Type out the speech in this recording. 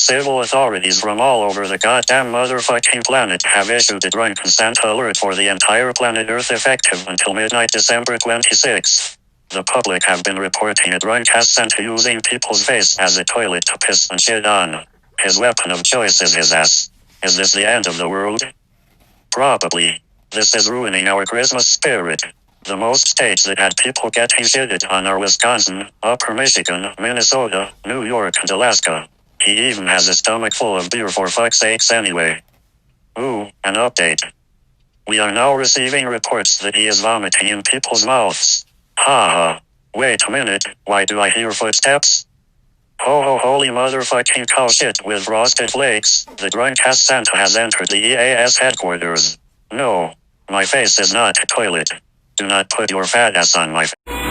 Civil authorities from all over the goddamn motherfucking planet have issued a Drunken Santa alert for the entire planet Earth effective until midnight December 26. The public have been reporting a drunk Santa using people's face as a toilet to piss and shit on. His weapon of choice is his ass. Is this the end of the world? Probably. This is ruining our Christmas spirit. The most states that had people getting shitted on are Wisconsin, Upper Michigan, Minnesota, New York, and Alaska. He even has a stomach full of beer for fuck's sakes anyway. Ooh, an update. We are now receiving reports that he is vomiting in people's mouths. Haha. Wait a minute, why do I hear footsteps? Ho ho holy motherfucking cow shit with frosted flakes, the drunk ass Santa has entered the EAS headquarters. No, my face is not a toilet. Do not put your fat ass on my face.